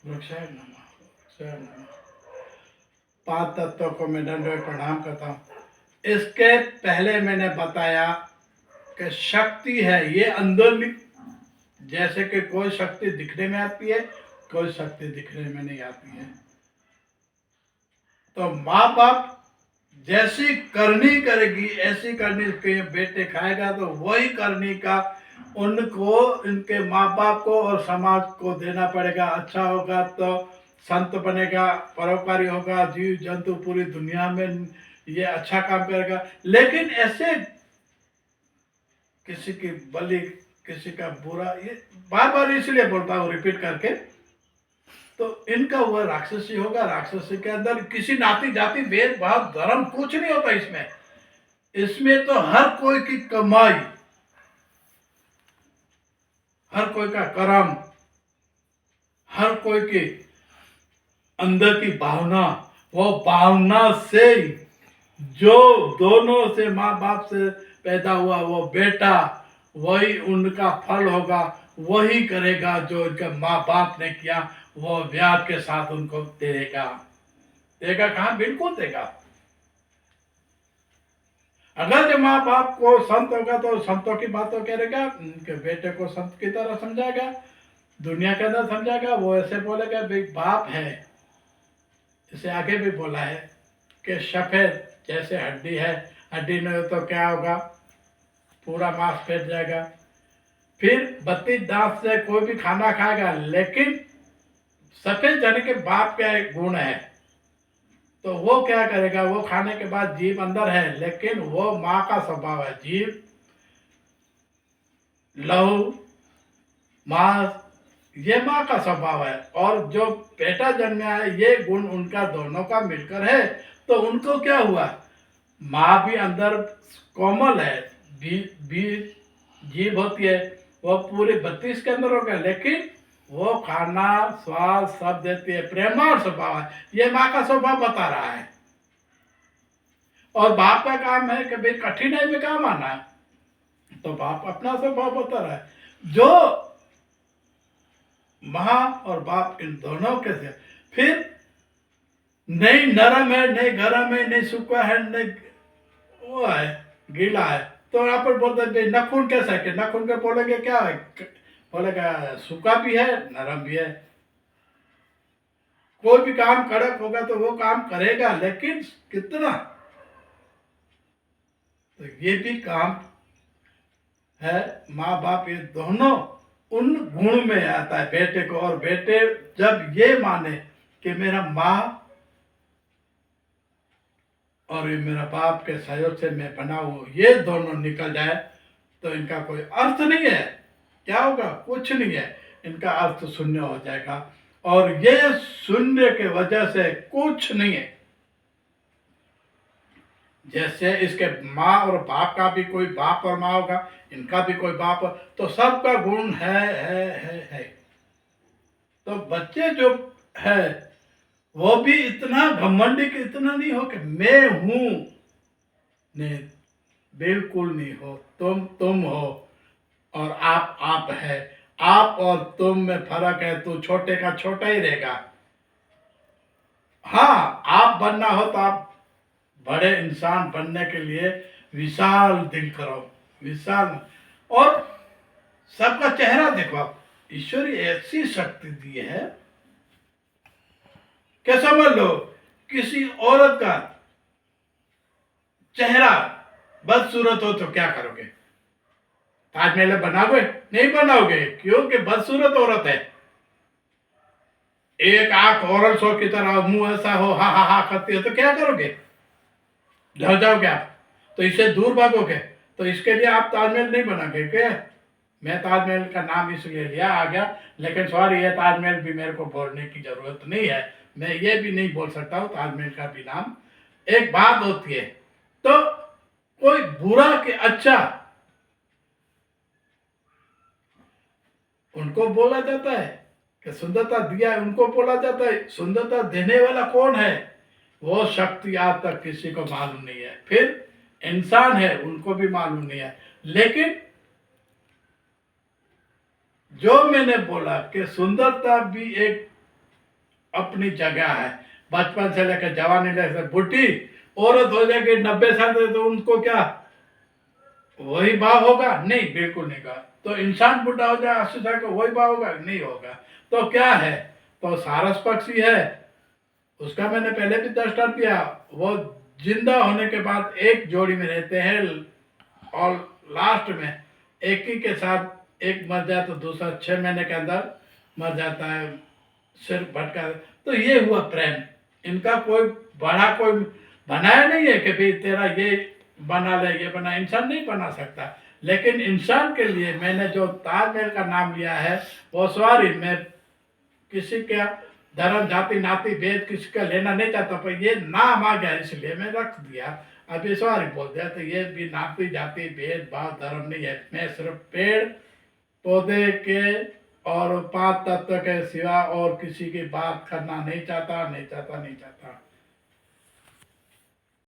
वृक्षाय नमः, वृक्षाय नमः। 5 तत्वों को मैं दंडवत प्रणाम करता हूँ। इसके पहले मैंने बताया कि शक्ति है ये अंदर, जैसे कि कोई शक्ति दिखने में आती है, कोई शक्ति दिखने में नहीं आती है। तो माँ बाप जैसी करनी करेगी ऐसी करनी के बेटे खाएगा, तो वही करनी का उनको, इनके माँ बाप को और समाज को देना पड़ेगा। अच्छा होगा तो संत बनेगा, परोपकारी होगा, जीव जंतु पूरी दुनिया में ये अच्छा काम करेगा। लेकिन ऐसे किसी की बलि, किसी का बुरा, ये बार बार इसलिए बोलता हूँ रिपीट करके, तो इनका हुआ राक्षसी होगा। राक्षसी के अंदर किसी नाती जाति भेदभाव धर्म कुछ नहीं होता इसमें। इसमें तो हर कोई की कमाई, हर कोई का कर्म, हर कोई की अंदर की भावना, वो भावना से जो दोनों से माँ बाप से पैदा हुआ वो बेटा, वही उनका फल होगा। वही करेगा जो उनके माँ बाप ने किया, वो व्याज के साथ उनको देगा। देगा कहाँ? बिल्कुल देगा। अगर जो माँ बाप को संत होगा तो संतों की बातों करेगा, उनके बेटे को संत की तरह समझाएगा, दुनिया के अंदर समझाएगा। वो ऐसे बोलेगा भाई बाप है। इसे आगे भी बोला है कि सफेद जैसे हड्डी है, हड्डी नहीं हो तो क्या होगा? पूरा मांस फैट जाएगा। फिर 32 दांत से कोई भी खाना खाएगा, लेकिन सफेद जाने के बाप का एक गुण है, तो वो क्या करेगा? वो खाने के बाद जीभ अंदर है, लेकिन वो माँ का स्वभाव है। जीभ, लहू, मांस, ये माँ का स्वभाव है। और जो बेटा जन्मा है ये गुण उनका दोनों का मिलकर है। तो उनको क्या हुआ? माँ भी अंदर कोमल है, जीभ होती है, वो पूरे 32 के अंदर हो गया, लेकिन वो खाना स्वाद सब देती है। प्रेमा स्वभाव है, ये माँ का स्वभाव बता रहा है। और बाप का काम है कि भाई कठिनाई में काम आना है, तो बाप अपना स्वभाव बता रहा है। जो माँ और बाप इन दोनों के से फिर नहीं नरम है, नहीं गरम है, नहीं सूखा है, नहीं वो है गीला है। तो यहाँ पर बोलते नखून कैसा है कि नखून के बोलेंगे क्या है? बोलेगा सूखा भी है, नरम भी है। कोई भी काम कड़क होगा तो वो काम करेगा, लेकिन कितना? तो ये भी काम है। माँ बाप ये दोनों उन गुण में आता है बेटे को। और बेटे जब ये माने कि मेरा माँ और ये मेरा बाप के सहयोग से मैं बना हूं, ये दोनों निकल जाए, तो इनका कोई अर्थ नहीं है। क्या होगा? कुछ नहीं है। इनका अर्थ शून्य हो जाएगा। और ये शून्य के वजह से कुछ नहीं है। जैसे इसके माँ और बाप का भी कोई बाप और माँ होगा, इनका भी कोई बाप, तो सबका गुण है। तो बच्चे जो है वो भी इतना घमंडी कि इतना नहीं हो कि मैं हूं। नहीं, बिल्कुल नहीं हो। तुम हो और आप है। आप और तुम में फर्क है। तू छोटे का छोटा ही रहेगा। हाँ, आप बनना हो तो आप बड़े इंसान बनने के लिए विशाल दिल करो, विशाल। और सबका चेहरा देखो आप। ईश्वर ऐसी शक्ति दी है कि समझ लो किसी औरत का चेहरा बदसूरत हो तो क्या करोगे? ताजमहल बनाओगे? नहीं बनाओगे, क्योंकि बदसूरत औरत है। एक आंख औरल सो की तरह, मुंह ऐसा हो, हा हा हा करती है, तो क्या करोगे? डर जाओगे आप, तो इससे दूर भागोगे। तो इसके लिए आप ताजमहल नहीं बनाओगे क्या? मैं ताजमहल का नाम इसलिए लिया आ गया, लेकिन सॉरी, ये ताजमहल भी मेरे को बोलने की जरूरत नहीं है। मैं ये भी नहीं बोल सकता हूँ ताजमहल का भी नाम। एक बात होती है, तो कोई बुरा के अच्छा उनको बोला जाता है कि सुंदरता दिया है, उनको बोला जाता है। सुंदरता देने वाला कौन है? वो शक्ति आज तक किसी को मालूम नहीं है। फिर इंसान है, उनको भी मालूम नहीं है। लेकिन जो मैंने बोला कि सुंदरता भी एक अपनी जगह है। बचपन से लेकर जवानी लेकर बुढ़ी औरत हो जाएगी 90 साल तो उनको क्या वही भाव होगा? नहीं, बिल्कुल नहीं होगा। तो इंसान बुढ़ा हो जाए 80 साल का वही भाव होगा? नहीं होगा। तो क्या है? तो सारस पक्षी है, उसका मैंने पहले भी दृष्टांत दिया। वो जिंदा होने के बाद एक जोड़ी में रहते हैं और लास्ट में एक ही के साथ एक मर जाए तो दूसरा 6 महीने के अंदर मर जाता है, सिर भटका। तो ये हुआ प्रेम। इनका कोई बड़ा कोई बनाया नहीं है कि भाई तेरा ये बना ले, ये बना। इंसान नहीं बना सकता। लेकिन इंसान के लिए मैंने जो ताजमहल का नाम लिया है वो सॉरी, मैं किसी का धर्म जाति नाती भेद किसी का लेना नहीं चाहता, पर ये नाम आ गया इसलिए मैं रख दिया। अभी सॉरी बोल दिया। तो ये भी नाती जाति भेदभाव धर्म नहीं है। मैं सिर्फ पेड़ पौधे के और 5 तत्व के सिवा और किसी की बात करना नहीं चाहता, नहीं चाहता, नहीं चाहता।